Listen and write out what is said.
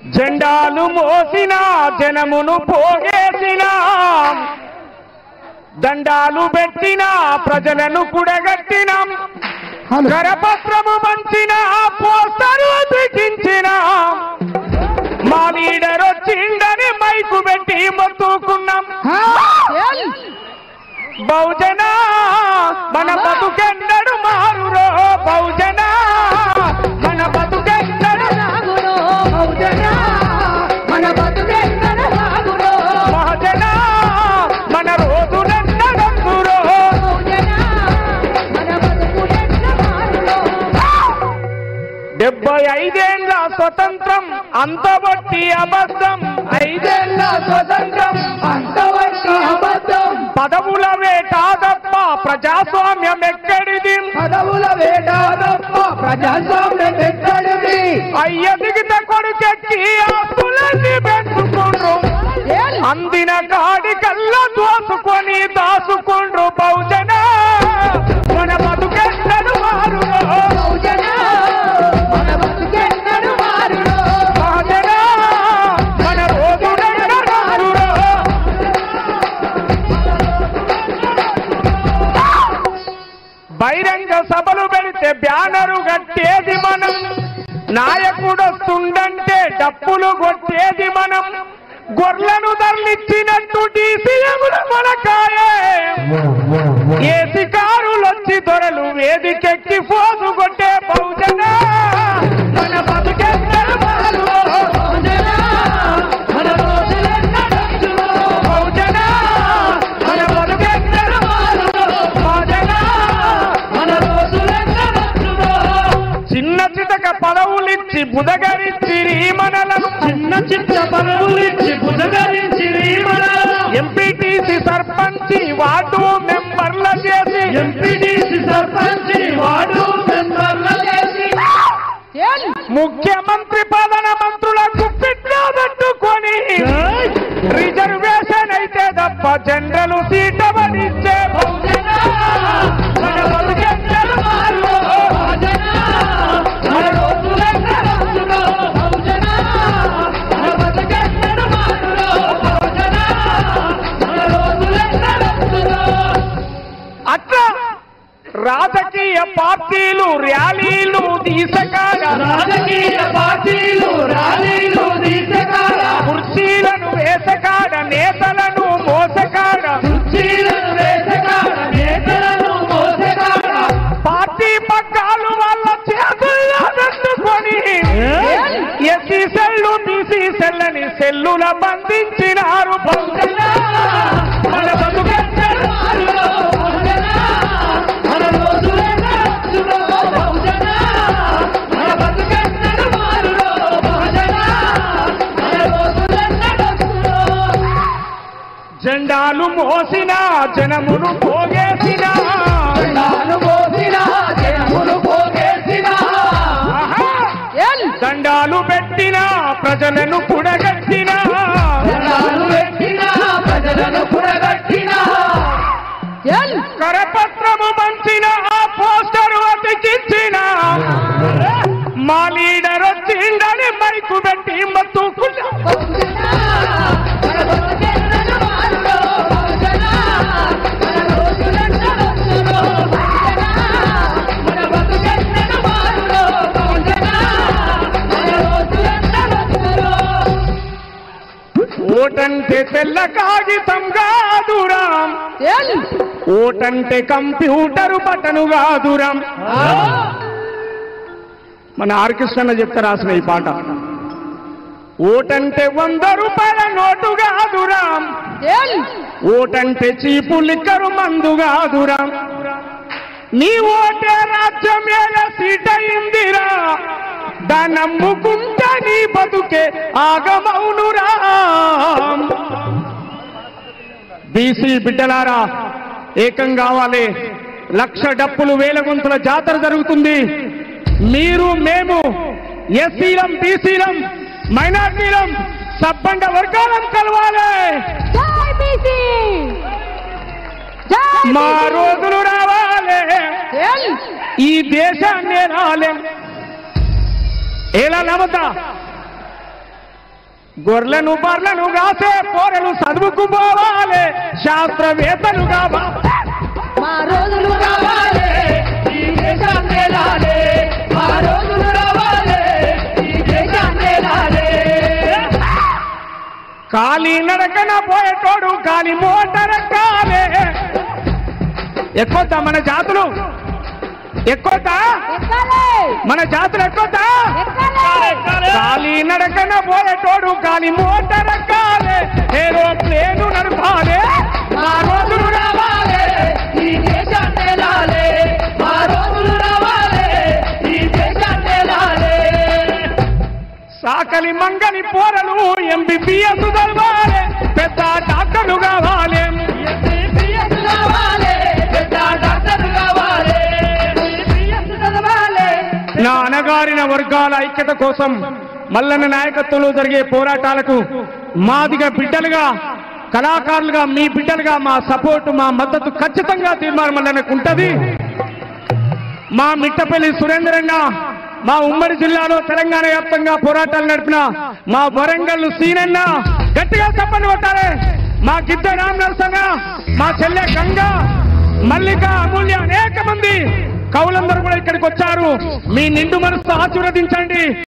జెండాలు మోసిన జనమును పోగేసిన దండాలు పెట్టిన ప్రజలను కూడగట్టిన కరపత్రము మంచిన పోస్టరు అతికించిన మా లీడర్ వచ్చిండని మైకు పెట్టి మొత్తుకున్నాం బహుజన మన బతుకెన్నడు మారురో బహుజన మన బతుకెన్నడు రాగురో బహుజన మన బతుకెన్నడు రాగురో మహజన మన రోజులెన్నడొచ్చురో బహుజన మన బతుకులెన్నడు మారురో 75 ఏళ్ల స్వతంత్రం అంతబట్టి అబద్ధం 5 ఏళ్ల స్వతంత్రం అంతబట్టి అబద్ధం పదవుల వేట తప్ప ప్రజాస్వామ్యం ఎక్కడిది పదవుల వేట తప్ప ప్రజాస్వామ్యం ఎక్కడిది అయ్య దిగిత కొడుకెక్కి ఆస్తులన్నీ పెంచుకుండ్రు అందిన కాడి కల్లా దోసుకొని దాసుకుండ్రు బహుజన మన బతుకెన్నడు మారురో బహుజన మన బతుకెన్నడు మారురో మహజన మన రోజులెన్నడు మారురో బహిరంగ సభలు పెడితే బ్యానరు కట్టేది మనం నాయకుడొస్తుందంటే డప్పులు కొట్టేది మనం గొర్రెలను తరలిచ్చినట్టు డీసీఎంల మనకాయే ఏసీ కారులొచ్చి దొరలు వేదికెక్కి ఫోను కొట్టే బహుజన మన బతుకెన్నడు మారురో బహుజన మన రోజులెన్నడొచ్చురో బహుజన మన బతుకెన్నడు మారురో బహుజన మన రోజులెన్నడొచ్చురో చిన్న చితక పదవులిచ్చి బుదగరించిరి మనలను చిన్న చిత్త పదవులిచ్చి బుదగరించిరి మనలను ఎంపీటీసీ సర్పంచి వార్డు మెంబర్ల చేసి ఎంపీటీసీ సర్పంచి వార్డు మెంబర్ల చేసి ముఖ్యమంత్రి ప్రధాన మంత్రులకు పిట్లా పెట్టుకొని రిజర్వేషన్ అయితే తప్ప జనరల్ సీట్ అవనిచ్చే బహుజన మన బతుకెన్నడు మారురో బహుజన మన రోజులెన్నడొచ్చురో బహుజన మన బతుకెన్నడు మారురో బహుజన మన రోజులెన్నడొచ్చురో అట్లా రాజకీయ పార్టీలు ర్యాలీలు తీసకాడ రాజకీయ పార్టీలు ర్యాలీలు తీసకాడ కుర్చీలను వేసకాడ నేతలను మోసకాడ కుర్చీలను వేసకాడ నేతలను మోసకాడ పార్టీ పగ్గాలు వాళ్ళ చేతుల్లో పెట్టుకొని ఎస్సీ సెల్లు బీసీ సెల్లని సెల్లుల బంధించినారు బహుజన మన బతుకెన్నడు మారురో బహుజన మన రోజులెన్నడొచ్చురో బహుజన మన బతుకెన్నడు మారురో బహుజన మన రోజులెన్నడొచ్చురో జెండాలు మోసిన జనమును పోగేసిన జెండాలు మోసిన జనమును పోగేసిన దండాలు పెట్టిన ప్రజలను కూడగట్టిన దండాలు పెట్టిన ప్రజలను కూడగట్టిన కరపత్రము మంచిన ఆ పోస్టరు అతికించిన మా లీడర్ వచ్చిండని మైకు పెట్టి మత్తుకున్నా ఓటంటే తెల్ల కాగితం కాదురాం ఓటంటే కంప్యూటర్ బటను కాదురాం మన ఆర్కెస్ట్రా చెప్తా రాసిన ఈ పాట ఓటంటే 100 రూపాయల నోటు కాదురాం ఓటంటే చీపు లిక్కరు మందు కాదురాం నీ ఓటే రాజ్యం ఎలా సీట్ అయిందిరా దానమ్ముకుంటా నీ బతుకే ఆగమౌనురా బీసీ బిడ్డలారా ఏకం కావాలి 1,00,000 డప్పులు వేల గొంతుల జాతర జరుగుతుంది మీరు మేము ఎస్సీలం బీసీలం మైనార్టీలం సబ్బండ వర్గాలం కలవాలి మా రోజులు రావాలి ఈ దేశాన్ని రాలే ఎలా నమ్మతా గొర్రెలను బర్రెలను కాసే పోరలు చదువుకు పోవాలి, శాస్త్రవేత్తలు కావాలి. మా రోజులు రావాలి, ఈ దేశాన్ని ఏలాలి. మా రోజులు రావాలి, ఈ దేశాన్ని ఏలాలి. కాలి నడకన పోయేటోడు కాలి మోటరక్కాలే. ఎక్కువద్దా మన జాతులు? ఎక్కువద్దా మన జాతులు? ఎక్కువద్దా? కాలి నడకన పోయేటోడు కాలి మోటరక్కాలే, ఏరోప్లేను నడపాలే. మా రోజులు రావాలి, ఈ దేశాన్ని ఏలాలి. మా రోజులు రావాలి, ఈ దేశాన్ని ఏలాలి. సాకలి మంగలి పోరలు ఎంబీబీఎస్ చదవాలి, పెద్ద డాక్టర్లు కావాలి. ఎంబీబీఎస్ కావాలి, పెద్ద డాక్టర్ కావాలి. ఎంబీబీఎస్ చదవాలి. నాన్నగారిన వర్గాల ఐక్యత కోసం మల్లన్న నాయకత్వంలో జరిగే పోరాటాలకు మాదిగా బిడ్డలుగా, కళాకారులుగా, మీ బిడ్డలుగా మా సపోర్టు, మా మద్దతు ఖచ్చితంగా తీర్మానం మల్లన్నకు ఉంటది. మా మిట్టపల్లి సురేంద్రన్న, మా ఉమ్మడి జిల్లాలో తెలంగాణ వ్యాప్తంగా పోరాటాలు నడిపిన మా వరంగల్ సీనన్న, గట్టిగా చెప్పండి కొట్టాలి. మా గిద్ద రామ్ నరసన్న, మా చెల్లె గంగా, మల్లిక, అమూల్య, అనేక మంది కవులందరూ కూడా ఇక్కడికి వచ్చారు. మీ నిండు మనసు ఆశీర్వదించండి.